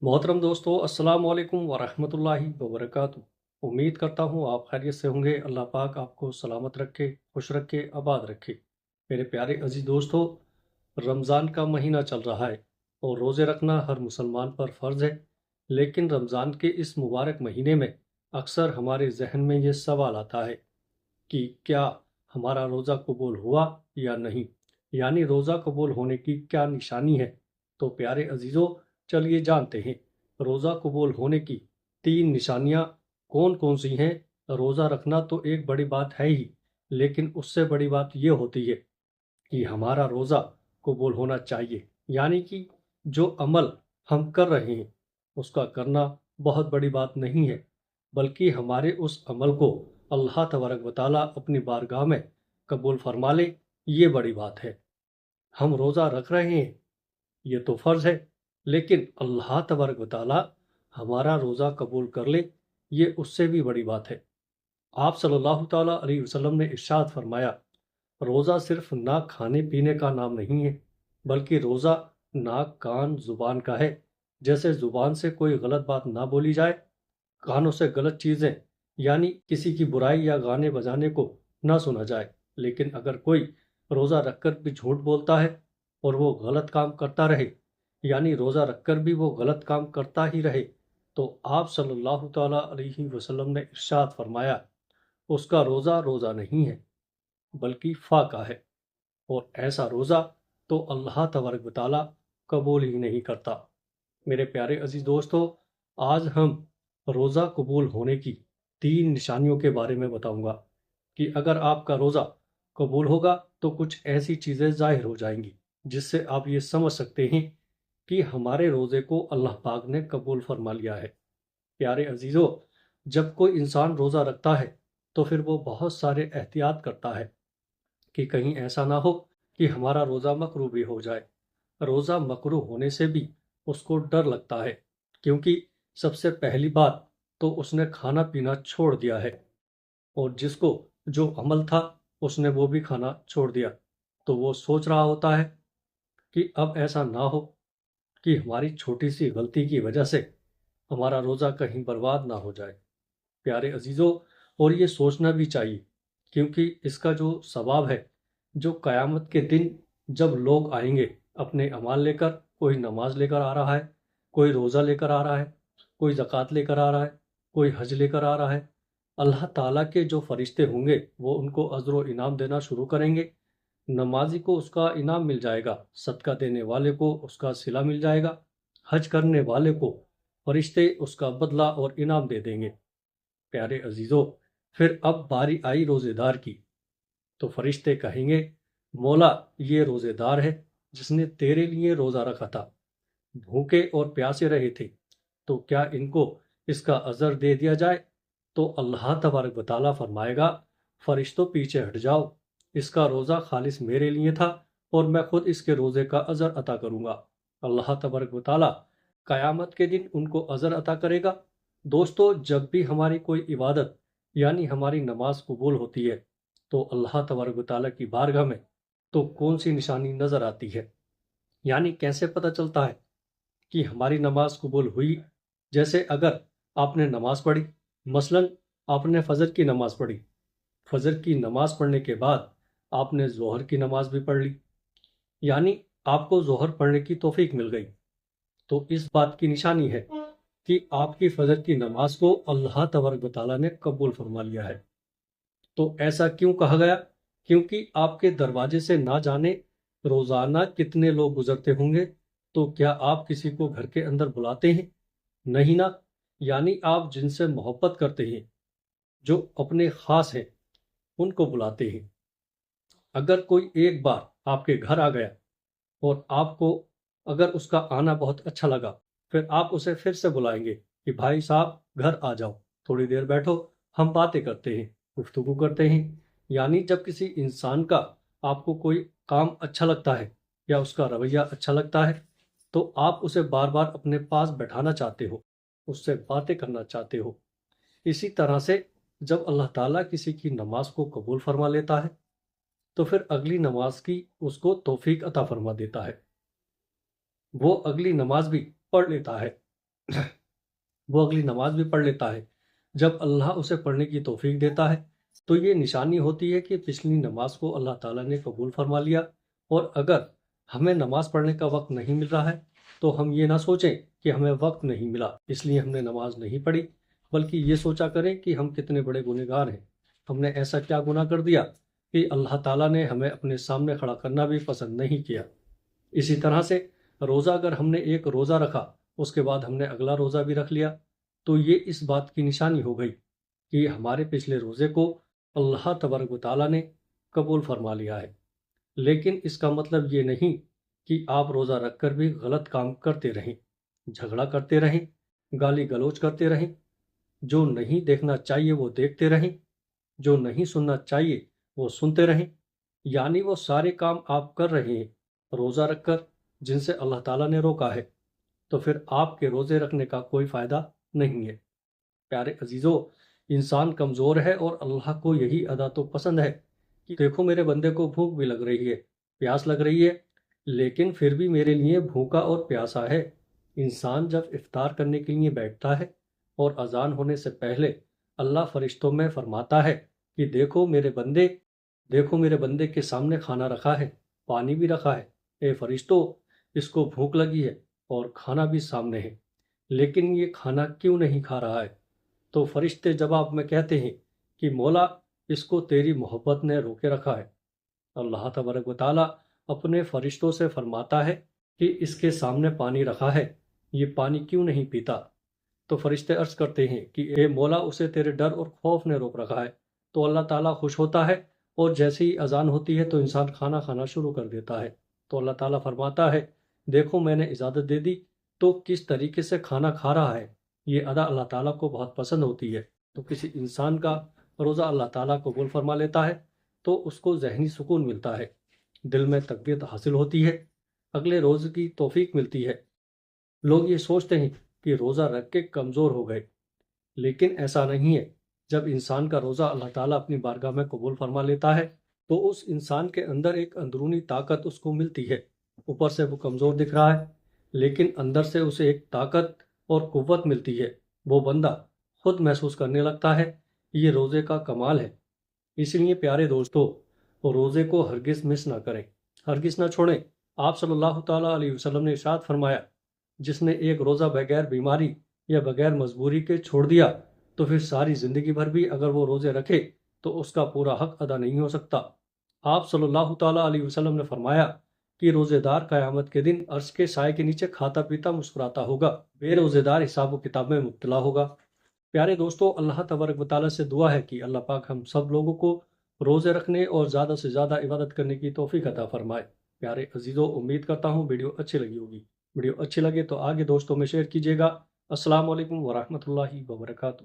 मोहतरम दोस्तों, अस्सलाम वालेकुम वरहमतुल्लाहि वबरकातुहू। उम्मीद करता हूँ आप खैरियत से होंगे। अल्लाह पाक आपको सलामत रखे, खुश रखे, आबाद रखे। मेरे प्यारे अजीज दोस्तों, रमज़ान का महीना चल रहा है और रोज़े रखना हर मुसलमान पर फ़र्ज़ है। लेकिन रमज़ान के इस मुबारक महीने में अक्सर हमारे जहन में ये सवाल आता है कि क्या हमारा रोज़ा कबूल हुआ या नहीं, यानी रोज़ा कबूल होने की क्या निशानी है। तो प्यारे अजीज़ों, चलिए जानते हैं रोज़ा कबूल होने की 3 निशानियाँ कौन कौन सी हैं। रोज़ा रखना तो एक बड़ी बात है ही, लेकिन उससे बड़ी बात ये होती है कि हमारा रोज़ा कबूल होना चाहिए, यानी कि जो अमल हम कर रहे हैं उसका करना बहुत बड़ी बात नहीं है, बल्कि हमारे उस अमल को अल्लाह तबारक व तआला अपनी बारगाह में कबूल फरमा ले, ये बड़ी बात है। हम रोज़ा रख रहे हैं, ये तो फ़र्ज़ है, लेकिन अल्लाह तबारक व तआला हमारा रोज़ा कबूल कर ले, ये उससे भी बड़ी बात है। आप सल्लल्लाहु ताला अलैहि वसल्लम ने इरशाद फरमाया, रोज़ा सिर्फ ना खाने पीने का नाम नहीं है, बल्कि रोज़ा नाक कान ज़ुबान का है। जैसे ज़ुबान से कोई गलत बात ना बोली जाए, कानों से गलत चीज़ें यानी किसी की बुराई या गाने बजाने को ना सुना जाए। लेकिन अगर कोई रोज़ा रखकर भी झूठ बोलता है और वो गलत काम करता रहे, यानी रोज़ा रखकर भी वो गलत काम करता ही रहे, तो आप सल्लल्लाहु ताला अलैहि वसल्लम ने इरशाद फरमाया, उसका रोज़ा रोज़ा नहीं है, बल्कि फाका है। और ऐसा रोज़ा तो अल्लाह तबारक व तआला कबूल ही नहीं करता। मेरे प्यारे अजीज दोस्तों, आज हम रोज़ा कबूल होने की 3 निशानियों के बारे में बताऊंगा कि अगर आपका रोज़ा कबूल होगा तो कुछ ऐसी चीज़ें ज़ाहिर हो जाएंगी जिससे आप ये समझ सकते हैं कि हमारे रोज़े को अल्लाह पाक ने कबूल फरमा लिया है। प्यारे अजीज़ों, जब कोई इंसान रोज़ा रखता है तो फिर वो बहुत सारे एहतियात करता है कि कहीं ऐसा ना हो कि हमारा रोज़ा मकरूह भी हो जाए। रोज़ा मकरूह होने से भी उसको डर लगता है, क्योंकि सबसे पहली बात तो उसने खाना पीना छोड़ दिया है, और जिसको जो अमल था उसने वो भी खाना छोड़ दिया। तो वो सोच रहा होता है कि अब ऐसा ना हो कि हमारी छोटी सी गलती की वजह से हमारा रोज़ा कहीं बर्बाद ना हो जाए। प्यारे अजीज़ों, और ये सोचना भी चाहिए, क्योंकि इसका जो सवाब है, जो क़यामत के दिन जब लोग आएंगे अपने अमाल लेकर, कोई नमाज लेकर आ रहा है, कोई रोज़ा लेकर आ रहा है, कोई ज़कात लेकर आ रहा है, कोई हज लेकर आ रहा है, अल्लाह ताला के जो फरिश्ते होंगे वो उनको अज़्र व इनाम देना शुरू करेंगे। नमाजी को उसका इनाम मिल जाएगा, सदका देने वाले को उसका सिला मिल जाएगा, हज करने वाले को फरिश्ते उसका बदला और इनाम दे देंगे। प्यारे अजीजों, फिर अब बारी आई रोजेदार की, तो फरिश्ते कहेंगे, मौला, ये रोजेदार है जिसने तेरे लिए रोजा रखा था, भूखे और प्यासे रहे थे, तो क्या इनको इसका अजर दे दिया जाए। तो अल्लाह तबारक व तआला फरमाएगा, फरिश्तों पीछे हट जाओ, इसका रोज़ा खालिस मेरे लिए था और मैं खुद इसके रोज़े का अजर अता करूंगा। अल्लाह तबारक व तआला क़यामत के दिन उनको अजर अता करेगा। दोस्तों, जब भी हमारी कोई इबादत यानी हमारी नमाज कबूल होती है तो अल्लाह तबारक व तआला की बारगाह में तो कौन सी निशानी नज़र आती है, यानी कैसे पता चलता है कि हमारी नमाज कबूल हुई। जैसे अगर आपने नमाज पढ़ी, मसलन आपने फजर की नमाज पढ़ी, फजर की नमाज पढ़ने के बाद आपने जोहर की नमाज भी पढ़ ली, यानी आपको जोहर पढ़ने की तौफीक मिल गई, तो इस बात की निशानी है कि आपकी फजर की नमाज को अल्लाह तबारक व तआला ने कबूल फरमा लिया है। तो ऐसा क्यों कहा गया? क्योंकि आपके दरवाजे से ना जाने रोजाना कितने लोग गुजरते होंगे, तो क्या आप किसी को घर के अंदर बुलाते हैं? नहीं ना। यानी आप जिनसे मोहब्बत करते हैं, जो अपने खास हैं, उनको बुलाते हैं। अगर कोई एक बार आपके घर आ गया और आपको अगर उसका आना बहुत अच्छा लगा, फिर आप उसे फिर से बुलाएंगे कि भाई साहब, घर आ जाओ, थोड़ी देर बैठो, हम बातें करते हैं, गुफ्तगू करते हैं। यानी जब किसी इंसान का आपको कोई काम अच्छा लगता है या उसका रवैया अच्छा लगता है, तो आप उसे बार बार अपने पास बैठाना चाहते हो, उससे बातें करना चाहते हो। इसी तरह से जब अल्लाह ताला किसी की नमाज को कबूल फरमा लेता है, तो फिर अगली नमाज की उसको तौफीक अता फरमा देता है, वो अगली नमाज भी पढ़ लेता है। وہ اگلی نماز بھی پڑھ لیتا ہے۔ جب اللہ اسے پڑھنے کی توفیق دیتا ہے تو یہ نشانی ہوتی ہے کہ پچھلی نماز کو اللہ تعالیٰ نے قبول فرما لیا۔ اور اگر ہمیں نماز پڑھنے کا وقت نہیں مل رہا ہے تو ہم یہ نہ سوچیں کہ ہمیں وقت نہیں ملا اس لیے ہم نے نماز نہیں پڑھی، بلکہ یہ سوچا کریں کہ ہم کتنے بڑے گنہگار ہیں، ہم نے ایسا کیا گناہ کر دیا کہ اللہ تعالیٰ نے ہمیں اپنے سامنے کھڑا کرنا بھی پسند نہیں کیا۔ اسی طرح سے روزہ اگر ہم نے ایک روزہ رکھا اس کے بعد ہم نے اگلا روزہ بھی رکھ لیا تو یہ اس بات کی نشانی ہو گئی کہ ہمارے پچھلے روزے کو اللہ تبارک و تعالیٰ نے قبول فرما لیا ہے۔ لیکن اس کا مطلب یہ نہیں کہ آپ روزہ رکھ کر بھی غلط کام کرتے رہیں، جھگڑا کرتے رہیں، گالی گلوچ کرتے رہیں، جو نہیں دیکھنا چاہیے وہ دیکھتے رہیں، جو نہیں سننا چاہیے وہ سنتے رہیں، یعنی وہ سارے کام آپ کر رہے ہیں روزہ رکھ کر جن سے اللہ تعالیٰ نے روکا ہے، تو پھر آپ کے روزے رکھنے کا کوئی فائدہ نہیں ہے۔ پیارے عزیزو، انسان کمزور ہے اور اللہ کو یہی ادا تو پسند ہے کہ دیکھو میرے بندے کو بھوک بھی لگ رہی ہے، پیاس لگ رہی ہے، لیکن پھر بھی میرے لیے بھوکا اور پیاسا ہے۔ انسان جب افطار کرنے کے لیے بیٹھتا ہے اور اذان ہونے سے پہلے اللہ فرشتوں میں فرماتا ہے کہ دیکھو میرے بندے کے سامنے کھانا رکھا ہے، پانی بھی رکھا ہے، اے فرشتوں اس کو بھوک لگی ہے اور کھانا بھی سامنے ہے، لیکن یہ کھانا کیوں نہیں کھا رہا ہے؟ تو فرشتے جواب میں کہتے ہیں کہ مولا اس کو تیری محبت نے روکے رکھا ہے۔ اللہ تبارک و تعالیٰ اپنے فرشتوں سے فرماتا ہے کہ اس کے سامنے پانی رکھا ہے، یہ پانی کیوں نہیں پیتا؟ تو فرشتے عرض کرتے ہیں کہ اے مولا اسے تیرے ڈر اور خوف نے روک رکھا ہے۔ تو اللہ تعالیٰ خوش ہوتا ہے اور جیسے ہی اذان ہوتی ہے تو انسان کھانا کھانا شروع کر دیتا ہے۔ تو اللہ تعالیٰ فرماتا ہے دیکھو میں نے اجازت دے دی تو کس طریقے سے کھانا کھا رہا ہے۔ یہ ادا اللہ تعالیٰ کو بہت پسند ہوتی ہے۔ تو کسی انسان کا روزہ اللہ تعالیٰ قبول فرما لیتا ہے تو اس کو ذہنی سکون ملتا ہے، دل میں تقویت حاصل ہوتی ہے، اگلے روز کی توفیق ملتی ہے۔ لوگ یہ سوچتے ہیں کہ روزہ رکھ کے کمزور ہو گئے، لیکن ایسا نہیں ہے۔ جب انسان کا روزہ اللہ تعالیٰ اپنی بارگاہ میں قبول فرما لیتا ہے تو اس انسان کے اندر ایک اندرونی طاقت اس کو ملتی ہے۔ اوپر سے وہ کمزور دکھ رہا ہے لیکن اندر سے اسے ایک طاقت اور قوت ملتی ہے، وہ بندہ خود محسوس کرنے لگتا ہے۔ یہ روزے کا کمال ہے۔ اس لیے پیارے دوستو، روزے کو ہرگز مس نہ کریں، ہرگز نہ چھوڑیں۔ آپ صلی اللہ تعالیٰ علیہ وسلم نے ارشاد فرمایا جس نے ایک روزہ بغیر بیماری یا بغیر مجبوری کے چھوڑ دیا تو پھر ساری زندگی بھر بھی اگر وہ روزے رکھے تو اس کا پورا حق ادا نہیں ہو سکتا۔ آپ صلی اللہ تعالیٰ علیہ وسلم نے فرمایا کہ روزے دار قیامت کے دن عرش کے سائے کے نیچے کھاتا پیتا مسکراتا ہوگا، بے روزے دار حساب و کتاب میں مبتلا ہوگا۔ پیارے دوستو، اللہ تبارک و تعالیٰ سے دعا ہے کہ اللہ پاک ہم سب لوگوں کو روزے رکھنے اور زیادہ سے زیادہ عبادت کرنے کی توفیق عطا فرمائے۔ پیارے عزیزو، امید کرتا ہوں ویڈیو اچھی لگی ہوگی۔ ویڈیو اچھی لگے تو آگے دوستوں میں شیئر کیجیے گا۔ السلام علیکم ورحمۃ اللہ وبرکاتہ۔